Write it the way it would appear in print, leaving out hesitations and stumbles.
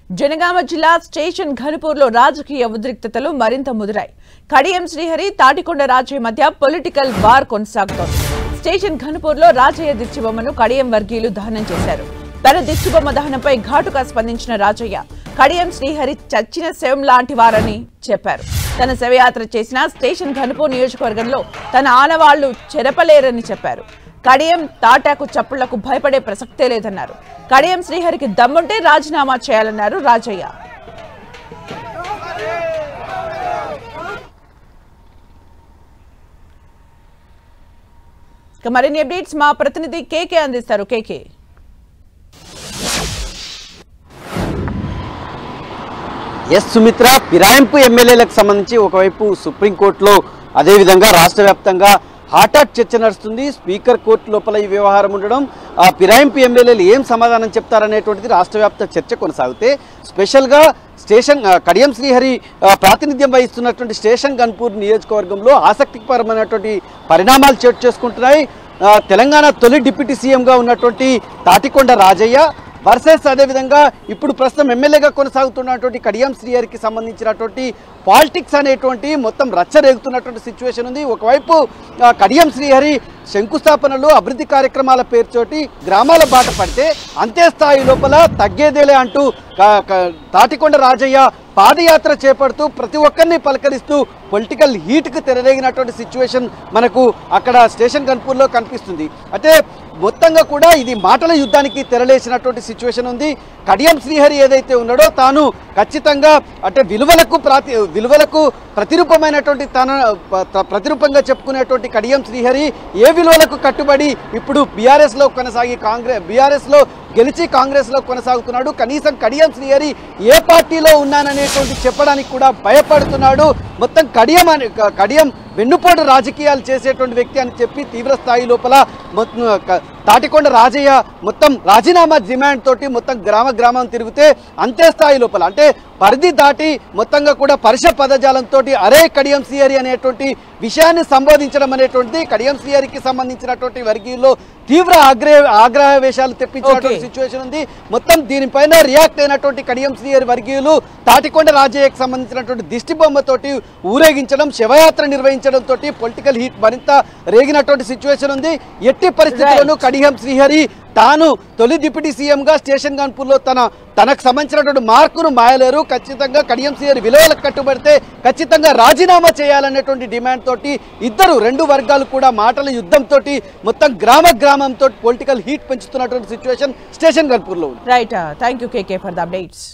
జనగామ జిల్లా స్టేషన్ ఘనపూర్లో రాజకీయ ఉద్రిక్తతలు మరింత ముదిరాయి. కడియం శ్రీహరి తాటికొండ రాజయ్య మధ్య పొలిటికల్ వార్ కొనసాగుతోంది. స్టేషన్ ఘనపూర్లో రాజయ్య దిష్టిబొమ్మను కడియం వర్గీయులు దహనం చేశారు. తన దిష్టిబొమ్మ దహనంపై ఘాటుగా స్పందించిన రాజయ్య కడియం శ్రీహరి చచ్చిన శవం లాంటి వారని చెప్పారు. తన శవయాత్ర చేసిన స్టేషన్ ఘనపూర్ నియోజకవర్గంలో తన ఆనవాళ్లు చెరపలేరని చెప్పారు. కడియం తాటాకు చప్పుళ్లకు భయపడే ప్రసక్తే లేదన్నారు. కడియం శ్రీహరికి దమ్ముంటే రాజీనామా చేయాలన్నారు రాజయ్య. మరిన్ని అప్డేట్స్ మా ప్రతినిధి కేకే అందిస్తారు. కేకే, ఎస్ సుమిత్ర, ఫిరాయింపు ఎమ్మెల్యేలకు సంబంధించి ఒకవైపు సుప్రీంకోర్టులో అదేవిధంగా రాష్ట్ర వ్యాప్తంగా హాటాట్ చర్చ నడుస్తుంది. స్పీకర్ కోర్టు లోపల ఈ వ్యవహారం ఉండడం, ఆ ఫిరాయింపు ఎమ్మెల్యేలు ఏం సమాధానం చెప్తారనేటువంటిది రాష్ట్ర వ్యాప్త చర్చ కొనసాగితే, స్పెషల్గా కడియం శ్రీహరి ప్రాతినిధ్యం వహిస్తున్నటువంటి స్టేషన్ ఘనపూర్ నియోజకవర్గంలో ఆసక్తికరమైనటువంటి పరిణామాలు చోటు చేసుకుంటున్నాయి. తెలంగాణ తొలి డిప్యూటీ సీఎంగా ఉన్నటువంటి తాటికొండ రాజయ్య వర్సెస్ అదేవిధంగా ఇప్పుడు ప్రస్తుతం ఎమ్మెల్యేగా కొనసాగుతున్నటువంటి కడియం శ్రీహరికి సంబంధించినటువంటి పాలిటిక్స్ అనేటువంటి మొత్తం రచ్చరేగుతున్నటువంటి సిచ్యువేషన్ ఉంది. ఒకవైపు కడియం శ్రీహరి శంకుస్థాపనలు అభివృద్ధి కార్యక్రమాల పేరుతోటి గ్రామాల బాట పడితే అంతే స్థాయి లోపల తగ్గేదేలే అంటూ తాటికొండ రాజయ్య పాదయాత్ర చేపడుతూ ప్రతి ఒక్కరిని పలకరిస్తూ పొలిటికల్ హీట్కి తెరరేగినటువంటి సిచ్యువేషన్ మనకు అక్కడ స్టేషన్ ఘనపూర్లో కనిపిస్తుంది. అంటే మొత్తంగా కూడా ఇది మాటల యుద్ధానికి తెరలేసినటువంటి సిచ్యువేషన్ ఉంది. కడియం శ్రీహరి ఏదైతే ఉన్నాడో తాను ఖచ్చితంగా అంటే విలువలకు ప్రతిరూపమైనటువంటి ప్రతిరూపంగా చెప్పుకునేటువంటి కడియం శ్రీహరి ఏ విలువలకు కట్టుబడి ఇప్పుడు బీఆర్ఎస్లో కొనసాగి బీఆర్ఎస్లో గెలిచి కాంగ్రెస్లో కొనసాగుతున్నాడు. కనీసం కడియం శ్రీహరి ఏ పార్టీలో ఉన్నాననేటువంటి చెప్పడానికి కూడా భయపడుతున్నాడు. మొత్తం కడియం వెన్నుపోటు రాజకీయాలు చేసేటువంటి వ్యక్తి అని చెప్పి తీవ్ర స్థాయి లోపల తాటికొండ రాజయ్య మొత్తం రాజీనామా డిమాండ్ తోటి మొత్తం గ్రామం తిరిగితే అంతే స్థాయి లోపల అంటే పరిధి దాటి మొత్తంగా కూడా పరుష పదజాలంతో అరే కడియం శ్రీహరి అనేటువంటి విషయాన్ని సంబోధించడం అనేటువంటిది కడియం శ్రీహరికి సంబంధించినటువంటి వర్గీయుల్లో తీవ్ర ఆగ్రహవేశాలు తెప్పించినటువంటి సిచ్యువేషన్ ఉంది. మొత్తం దీనిపైన రియాక్ట్ అయినటువంటి కడియం శ్రీహరి వర్గీయులు తాటికొండ రాజయ్యకు సంబంధించినటువంటి దిష్టి బొమ్మతోటి ఊరేగించడం, శవయాత్ర నిర్వహించడం తోటి పొలిటికల్ హీట్ మరింత రేగినటువంటి సిచ్యువేషన్ ఉంది. ఎట్టి పరిస్థితుల్లోనూ కడియం శ్రీహరి తాను తొలి డిప్యూటీ సీఎంగా స్టేషన్ ఘనపూర్లో తనకు సంబంధించినటువంటి మార్కును మాయలేరు. ఖచ్చితంగా కడియం శ్రీహరి విలువలకు కట్టుబడితే ఖచ్చితంగా రాజీనామా చేయాలనేటువంటి డిమాండ్ తోటి రెండు వర్గాలు కూడా మాటల యుద్ధంతో మొత్తం గ్రామంతో పొలిటికల్ హీట్ పెంచుతున్నటువంటి సిచ్యువేషన్ స్టేషన్ ఘనపూర్లో ఉంది. Right, thank you KK for the updates.